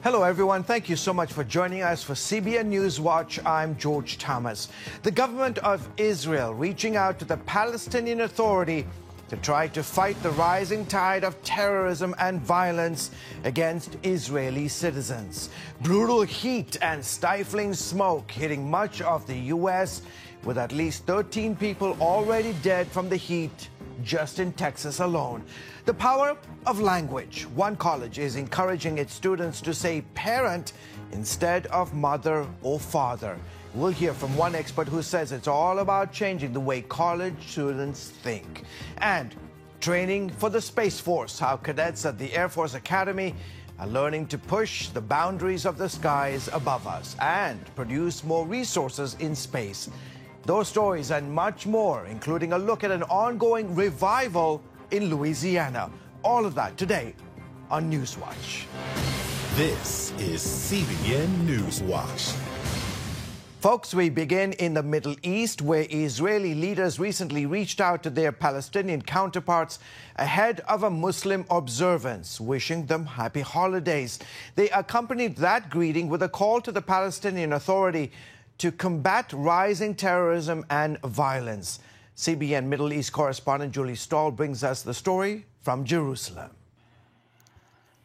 Hello, everyone. Thank you so much for joining us for CBN News Watch. I'm George Thomas. The government of Israel reaching out to the Palestinian Authority to try to fight the rising tide of terrorism and violence against Israeli citizens. Brutal heat and stifling smoke hitting much of the U.S., with at least 13 people already dead from the heat just in Texas alone. The power of language. One college is encouraging its students to say parent instead of mother or father. We'll hear from one expert who says it's all about changing the way college students think. And training for the Space Force, how cadets at the Air Force Academy are learning to push the boundaries of the skies above us and produce more resources in space. Those stories and much more, including a look at an ongoing revival in Louisiana. All of that today on NewsWatch. This is CBN News Watch. Folks, we begin in the Middle East, where Israeli leaders recently reached out to their Palestinian counterparts ahead of a Muslim observance, wishing them happy holidays. They accompanied that greeting with a call to the Palestinian Authority to combat rising terrorism and violence. CBN Middle East correspondent Julie Stahl brings us the story from Jerusalem.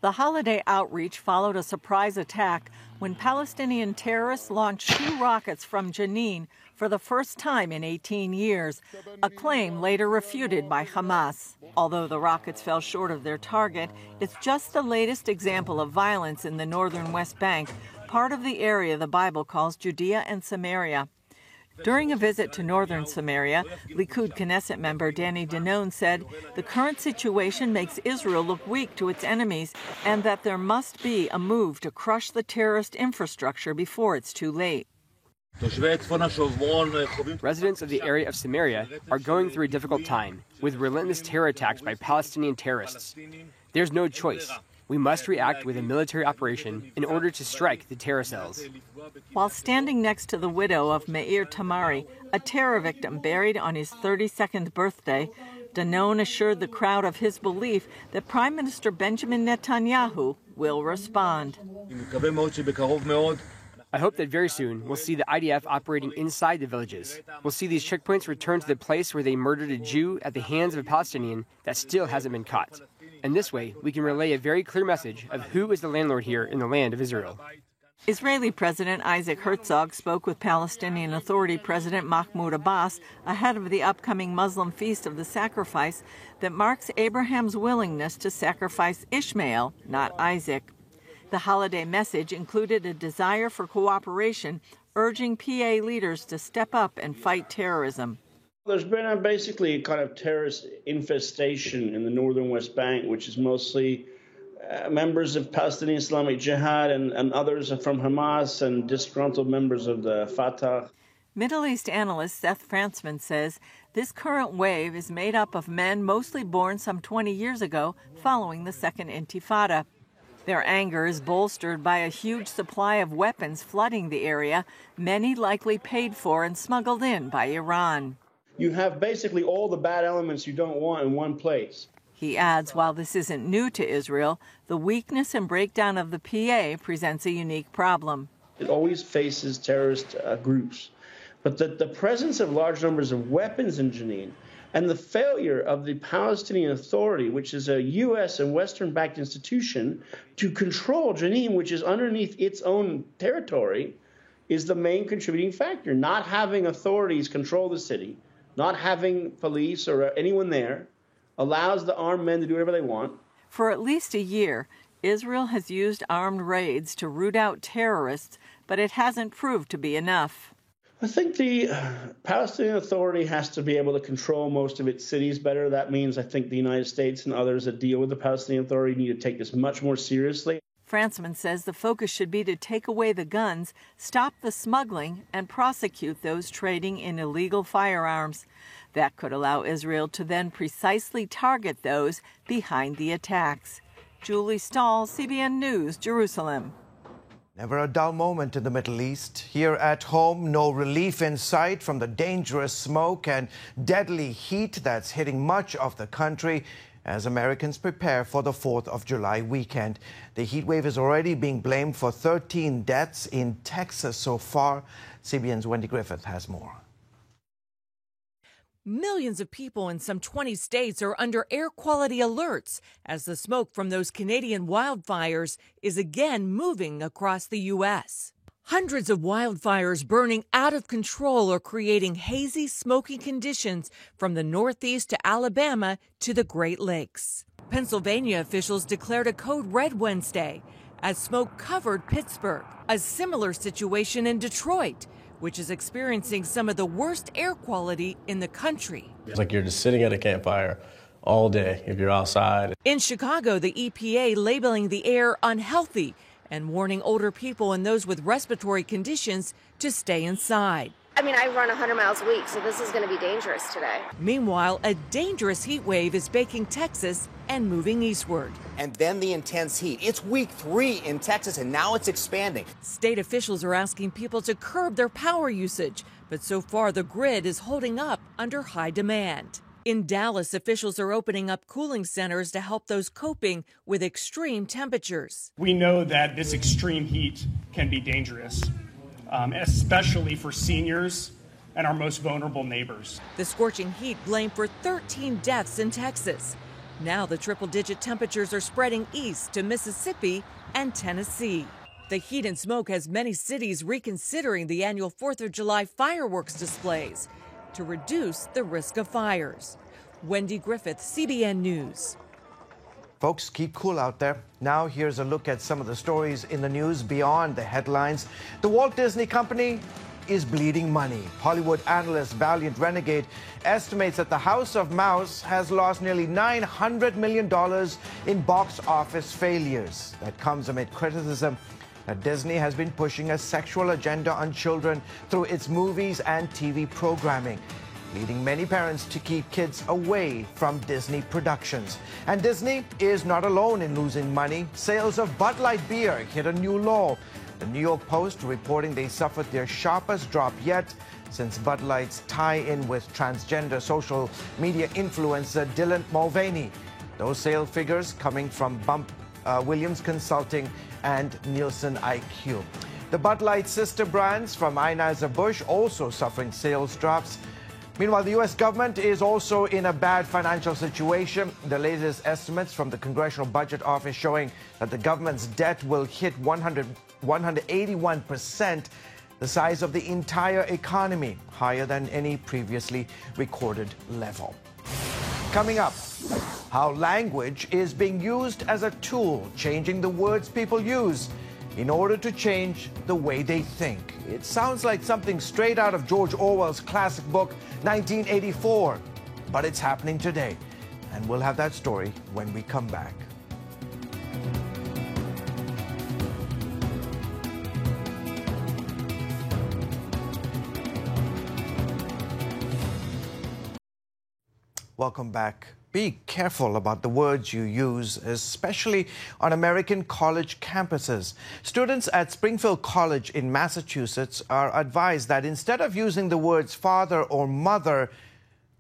The holiday outreach followed a surprise attack when Palestinian terrorists launched 2 rockets from Jenin for the first time in 18 years, a claim later refuted by Hamas. Although the rockets fell short of their target, it's just the latest example of violence in the northern West Bank, part of the area the Bible calls Judea and Samaria. During a visit to northern Samaria, Likud Knesset member Danny Danon said the current situation makes Israel look weak to its enemies and that there must be a move to crush the terrorist infrastructure before it's too late. Residents of the area of Samaria are going through a difficult time with relentless terror attacks by Palestinian terrorists. There's no choice. We must react with a military operation in order to strike the terror cells. While standing next to the widow of Meir Tamari, a terror victim buried on his 32nd birthday, Danon assured the crowd of his belief that Prime Minister Benjamin Netanyahu will respond. I hope that very soon we'll see the IDF operating inside the villages. We'll see these checkpoints return to the place where they murdered a Jew at the hands of a Palestinian that still hasn't been caught. And this way, we can relay a very clear message of who is the landlord here in the land of Israel. Israeli President Isaac Herzog spoke with Palestinian Authority President Mahmoud Abbas ahead of the upcoming Muslim Feast of the Sacrifice that marks Abraham's willingness to sacrifice Ishmael, not Isaac. The holiday message included a desire for cooperation, urging PA leaders to step up and fight terrorism. There's been basically a kind of terrorist infestation in the northern West Bank, which is mostly members of Palestinian Islamic Jihad and others from Hamas and disgruntled members of the Fatah. Middle East analyst Seth Frantzman says this current wave is made up of men mostly born some 20 years ago following the Second Intifada. Their anger is bolstered by a huge supply of weapons flooding the area, many likely paid for and smuggled in by Iran. You have basically all the bad elements you don't want in one place. He adds, while this isn't new to Israel, the weakness and breakdown of the PA presents a unique problem. It always faces terrorist groups. But the presence of large numbers of weapons in Jenin and the failure of the Palestinian Authority, which is a U.S. and Western-backed institution, to control Jenin, which is underneath its own territory, is the main contributing factor. Not having authorities control the city, not having police or anyone there, allows the armed men to do whatever they want. For at least a year, Israel has used armed raids to root out terrorists, but it hasn't proved to be enough. I think the Palestinian Authority has to be able to control most of its cities better. That means I think the United States and others that deal with the Palestinian Authority need to take this much more seriously. Frantzman says the focus should be to take away the guns, stop the smuggling, and prosecute those trading in illegal firearms. That could allow Israel to then precisely target those behind the attacks. Julie Stahl, CBN News, Jerusalem. Never a dull moment in the Middle East. Here at home, no relief in sight from the dangerous smoke and deadly heat that's hitting much of the country. as Americans prepare for the 4th of July weekend. The heat wave is already being blamed for 13 deaths in Texas so far. CBN's Wendy Griffith has more. Millions of people in some 20 states are under air quality alerts as the smoke from those Canadian wildfires is again moving across the U.S. Hundreds of wildfires burning out of control are creating hazy, smoky conditions from the Northeast to Alabama to the Great Lakes. Pennsylvania officials declared a code red Wednesday as smoke covered Pittsburgh. A similar situation in Detroit, which is experiencing some of the worst air quality in the country. It's like you're just sitting at a campfire all day if you're outside. In Chicago, the EPA labeling the air unhealthy and warning older people and those with respiratory conditions to stay inside. I mean, I run 100 miles a week, so this is going to be dangerous today. Meanwhile, a dangerous heat wave is baking Texas and moving eastward. And then the intense heat. It's week 3 in Texas, and now it's expanding. State officials are asking people to curb their power usage, but so far the grid is holding up under high demand. In Dallas, officials are opening up cooling centers to help those coping with extreme temperatures. We know that this extreme heat can be dangerous, especially for seniors and our most vulnerable neighbors. The scorching heat blamed for 13 deaths in Texas. Now the triple-digit temperatures are spreading east to Mississippi and Tennessee. The heat and smoke has many cities reconsidering the annual 4th of July fireworks displays to reduce the risk of fires. Wendy Griffith, CBN News. Folks, keep cool out there. Now here's a look at some of the stories in the news beyond the headlines. The Walt Disney Company is bleeding money. Hollywood analyst Valiant Renegade estimates that the House of Mouse has lost nearly $900 million in box office failures. That comes amid criticism that Disney has been pushing a sexual agenda on children through its movies and TV programming, leading many parents to keep kids away from Disney productions. And Disney is not alone in losing money. Sales of Bud Light beer hit a new low. The New York Post reporting they suffered their sharpest drop yet since Bud Light's tie-in with transgender social media influencer Dylan Mulvaney. Those sales figures coming from Williams Consulting and Nielsen IQ. The Bud Light sister brands from Anheuser-Busch also suffering sales drops. Meanwhile, the U.S. government is also in a bad financial situation. The latest estimates from the Congressional Budget Office showing that the government's debt will hit 181%, the size of the entire economy, higher than any previously recorded level. Coming up, how language is being used as a tool, changing the words people use in order to change the way they think. It sounds like something straight out of George Orwell's classic book, 1984, but it's happening today. And we'll have that story when we come back. Welcome back. Be careful about the words you use, especially on American college campuses. Students at Springfield College in Massachusetts are advised that instead of using the words father or mother,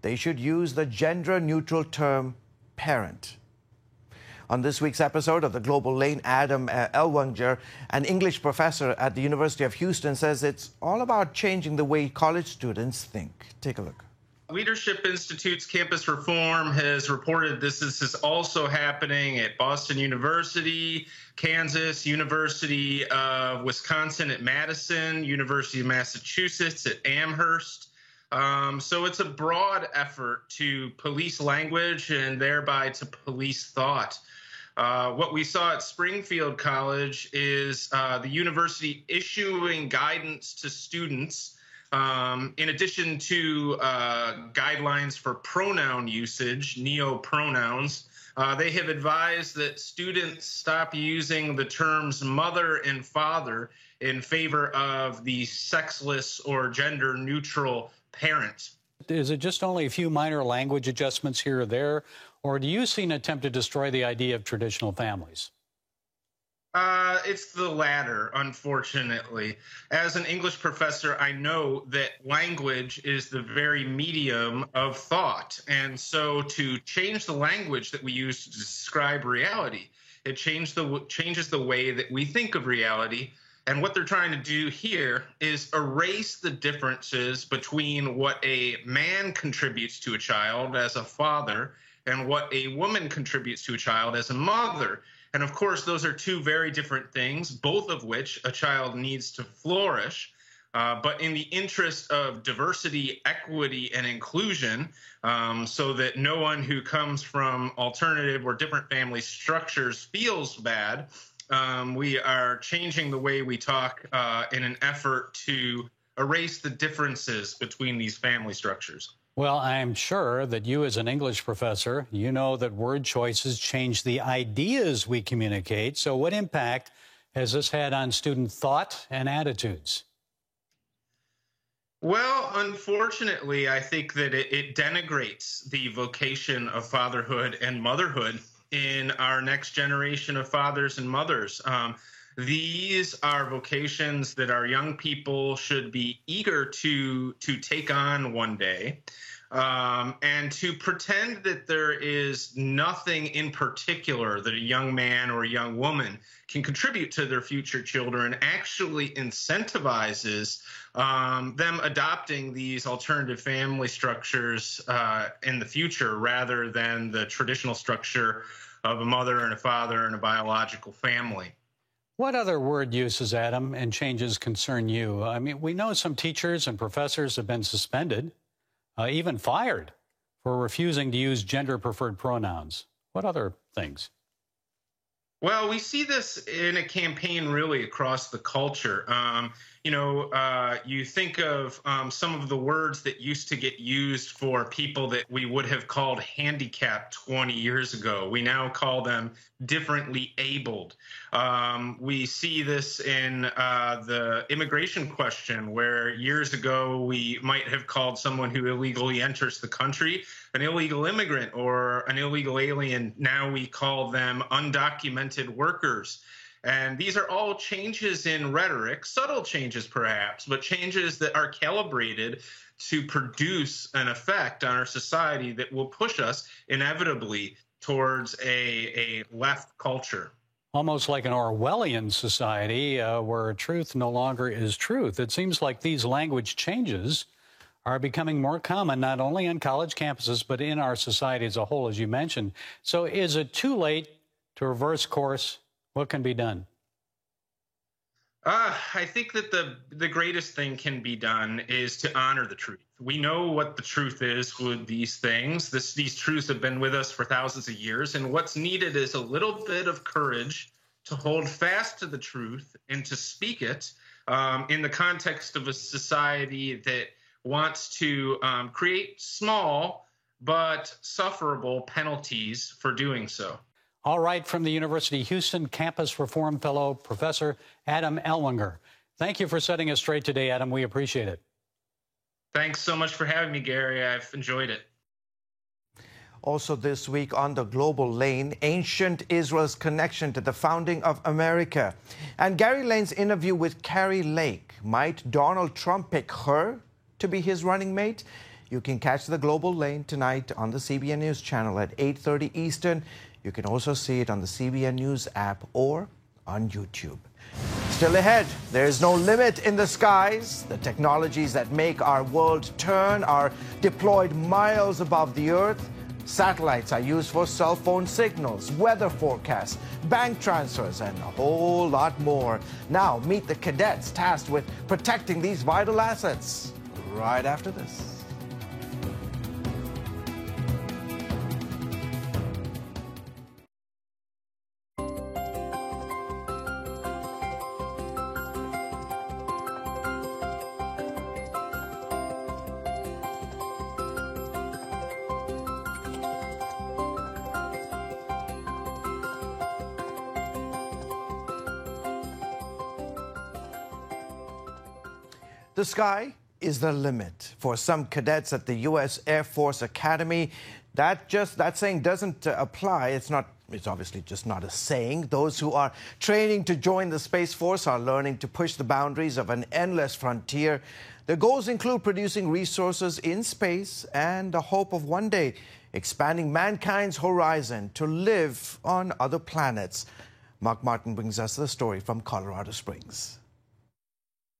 they should use the gender-neutral term parent. On this week's episode of the Global Lane, Adam Elwanger, an English professor at the University of Houston, says it's all about changing the way college students think. Take a look. Leadership Institute's campus reform has reported this is also happening at Boston University, Kansas, University of Wisconsin at Madison, University of Massachusetts at Amherst. So it's a broad effort to police language and thereby to police thought. What we saw at Springfield College is the university issuing guidance to students in addition to guidelines for pronoun usage, neo-pronouns. They have advised that students stop using the terms mother and father in favor of the sexless or gender-neutral parent. Is it just only a few minor language adjustments here or there, or do you see an attempt to destroy the idea of traditional families? It's the latter, unfortunately. As an English professor, I know that language is the very medium of thought. And so to change the language that we use to describe reality, it changes the way that we think of reality. And what they're trying to do here is erase the differences between what a man contributes to a child as a father and what a woman contributes to a child as a mother. And of course, those are two very different things, both of which a child needs to flourish. But in the interest of diversity, equity, and inclusion, so that no one who comes from alternative or different family structures feels bad, we are changing the way we talk in an effort to erase the differences between these family structures. Well, I'm sure that you, as an English professor, you know that word choices change the ideas we communicate. So what impact has this had on student thought and attitudes? Well, unfortunately, I think that it denigrates the vocation of fatherhood and motherhood in our next generation of fathers and mothers. These are vocations that our young people should be eager to take on one day, and to pretend that there is nothing in particular that a young man or a young woman can contribute to their future children actually incentivizes them adopting these alternative family structures in the future rather than the traditional structure of a mother and a father and a biological family. What other word uses, Adam, and changes concern you? I mean, we know some teachers and professors have been suspended, even fired, for refusing to use gender-preferred pronouns. What other things? Well, we see this in a campaign really across the culture. You think of some of the words that used to get used for people that we would have called handicapped 20 years ago. We now call them differently abled. We see this in the immigration question, where years ago we might have called someone who illegally enters the country an illegal immigrant or an illegal alien. Now we call them undocumented workers. And these are all changes in rhetoric, subtle changes perhaps, but changes that are calibrated to produce an effect on our society that will push us inevitably towards a left culture. Almost like an Orwellian society where truth no longer is truth. It seems like these language changes are becoming more common, not only on college campuses, but in our society as a whole, as you mentioned. So is it too late to reverse course? What can be done? I think that the greatest thing can be done is to honor the truth. We know what the truth is with these things. These truths have been with us for thousands of years, and what's needed is a little bit of courage to hold fast to the truth and to speak it in the context of a society that wants to create small but sufferable penalties for doing so. All right, from the University of Houston Campus Reform Fellow, Professor Adam Ellwanger. Thank you for setting us straight today, Adam. We appreciate it. Thanks so much for having me, Gary. I've enjoyed it. Also this week on the global lane, ancient Israel's connection to the founding of America. And Gary Lane's interview with Carrie Lake. Might Donald Trump pick her to be his running mate? You can catch the global lane tonight on the CBN News Channel at 8:30 Eastern. You can also see it on the CBN News app or on YouTube. Still ahead, there is no limit in the skies. The technologies that make our world turn are deployed miles above the Earth. Satellites are used for cell phone signals, weather forecasts, bank transfers, and a whole lot more. Now, meet the cadets tasked with protecting these vital assets right after this. The sky is the limit for some cadets at the U.S. Air Force Academy. That saying doesn't apply. It's not It's obviously just not a saying. Those who are training to join the Space Force are learning to push the boundaries of an endless frontier. Their goals include producing resources in space and the hope of one day expanding mankind's horizon to live on other planets. Mark Martin brings us the story from Colorado Springs.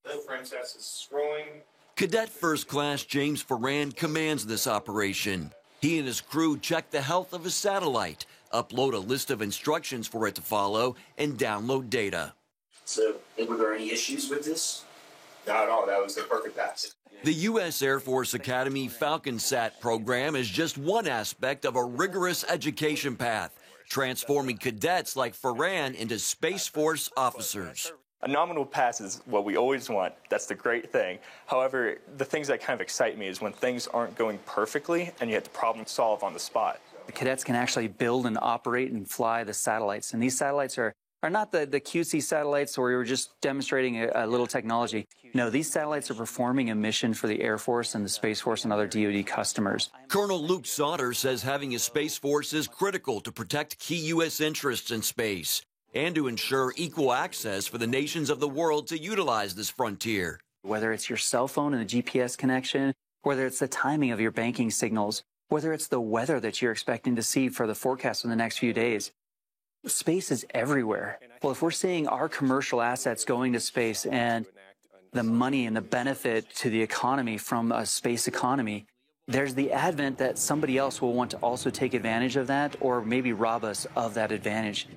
The Princess is scrolling. Cadet First Class James Ferran commands this operation. He and his crew check the health of his satellite, upload a list of instructions for it to follow, and download data. So, were there any issues with this? Not at all. That was the perfect pass. The U.S. Air Force Academy FalconSat program is just one aspect of a rigorous education path, transforming cadets like Ferran into Space Force officers. A nominal pass is what we always want. That's the great thing. However, the things that kind of excite me is when things aren't going perfectly and you have to problem solve on the spot. The cadets can actually build and operate and fly the satellites. And these satellites are not the cutesy satellites where we were just demonstrating a little technology. No, these satellites are performing a mission for the Air Force and the Space Force and other DoD customers. Colonel Luke Sauter says having a Space Force is critical to protect key U.S. interests in space and to ensure equal access for the nations of the world to utilize this frontier. Whether it's your cell phone and the GPS connection, whether it's the timing of your banking signals, whether it's the weather that you're expecting to see for the forecast in the next few days, space is everywhere. Well, if we're seeing our commercial assets going to space and the money and the benefit to the economy from a space economy, there's the advent that somebody else will want to also take advantage of that or maybe rob us of that advantage.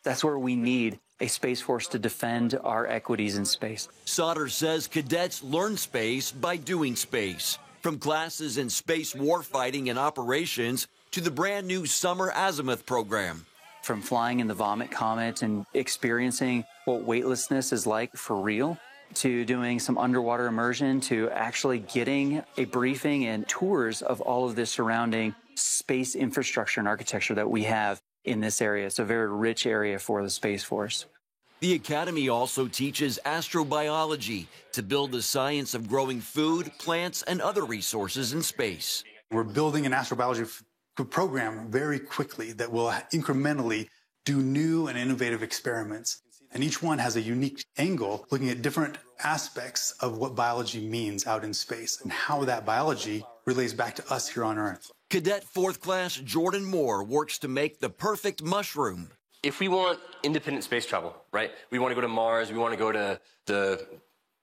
That's where we need a Space Force to defend our equities in space. Sauter says cadets learn space by doing space, from classes in space warfighting and operations to the brand new summer azimuth program. From flying in the Vomit Comet and experiencing what weightlessness is like for real, to doing some underwater immersion, to actually getting a briefing and tours of all of the surrounding space infrastructure and architecture that we have in this area. It's a very rich area for the Space Force. The Academy also teaches astrobiology to build the science of growing food, plants, and other resources in space. We're building an astrobiology program very quickly that will incrementally do new and innovative experiments. And each one has a unique angle looking at different aspects of what biology means out in space and how that biology relates back to us here on Earth. Cadet Fourth Class Jordan Moore works to make the perfect mushroom. If we want independent space travel, right? We want to go to Mars, we want to go to the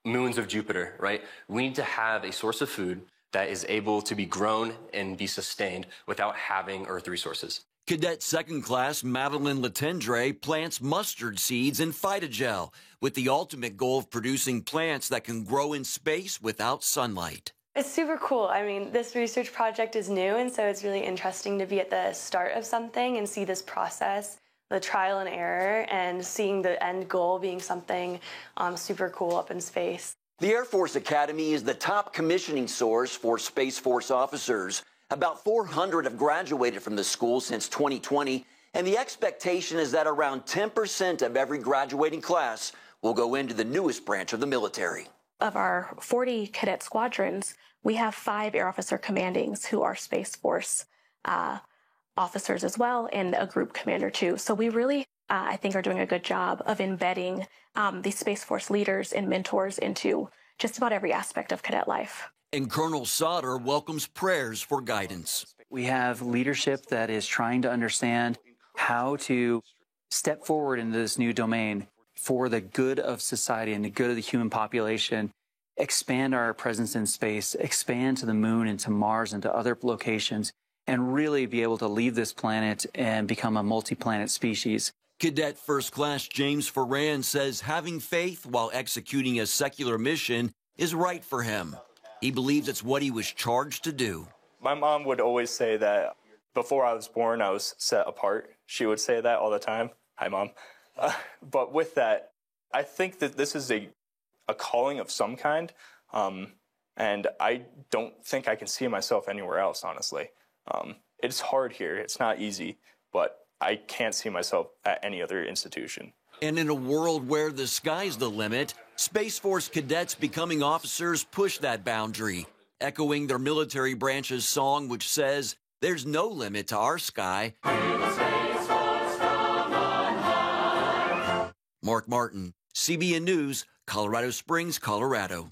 moons of Jupiter, right? We need to have a source of food that is able to be grown and be sustained without having Earth resources. Cadet Second Class Madeline Latendre plants mustard seeds in phytogel with the ultimate goal of producing plants that can grow in space without sunlight. It's super cool. I mean, this research project is new, and so it's really interesting to be at the start of something and see this process, the trial and error, and seeing the end goal being something super cool up in space. The Air Force Academy is the top commissioning source for Space Force officers. About 400 have graduated from the school since 2020, and the expectation is that around 10% of every graduating class will go into the newest branch of the military. Of our 40 cadet squadrons, we have 5 Air Officer Commandings who are Space Force officers as well, and a group commander too. So we really, I think, are doing a good job of embedding these Space Force leaders and mentors into just about every aspect of cadet life. And Colonel Sauter welcomes prayers for guidance. We have leadership that is trying to understand how to step forward into this new domain for the good of society and the good of the human population, expand our presence in space, expand to the moon and to Mars and to other locations, and really be able to leave this planet and become a multi-planet species. Cadet First Class James Ferran says having faith while executing a secular mission is right for him. He believes it's what he was charged to do. My mom would always say that before I was born, I was set apart. She would say that all the time. Hi, Mom. But with that, I think that this is a calling of some kind, and I don't think I can see myself anywhere else, honestly. It's hard here. It's not easy, but I can't see myself at any other institution. And in a world where the sky's the limit, Space Force cadets becoming officers push that boundary, echoing their military branch's song, which says, "There's no limit to our sky." Space Force. Mark Martin, CBN News, Colorado Springs, Colorado.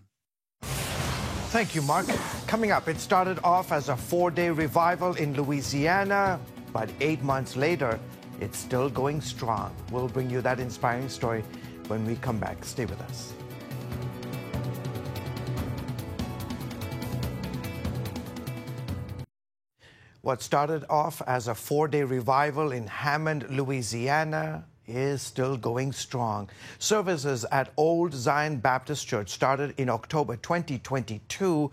Thank you, Mark. Coming up, it started off as a 4-day revival in Louisiana, but 8 months later, it's still going strong. We'll bring you that inspiring story when we come back. Stay with us. What started off as a 4-day revival in Hammond, Louisiana, is still going strong. Services at Old Zion Baptist Church started in October 2022.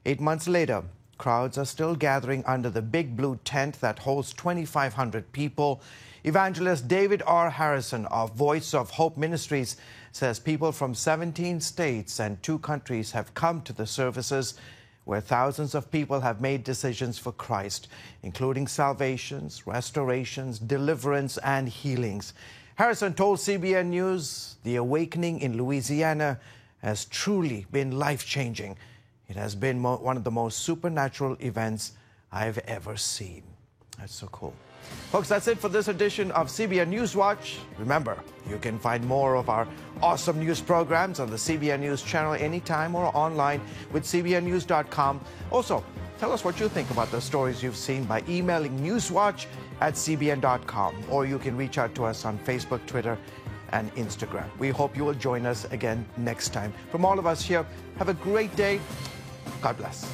8 months later, crowds are still gathering under the big blue tent that holds 2,500 people. Evangelist David R. Harrison of Voice of Hope Ministries says people from 17 states and 2 countries have come to the services, where thousands of people have made decisions for Christ, including salvations, restorations, deliverance, and healings. Harrison told CBN News the awakening in Louisiana has truly been life-changing. It has been one of the most supernatural events I've ever seen. That's so cool. Folks, that's it for this edition of CBN News Watch. Remember, you can find more of our awesome news programs on the CBN News Channel anytime or online with cbnnews.com. Also, tell us what you think about the stories you've seen by emailing newswatch@cbn.com, or you can reach out to us on Facebook, Twitter, and Instagram. We hope you will join us again next time. From all of us here, have a great day. God bless.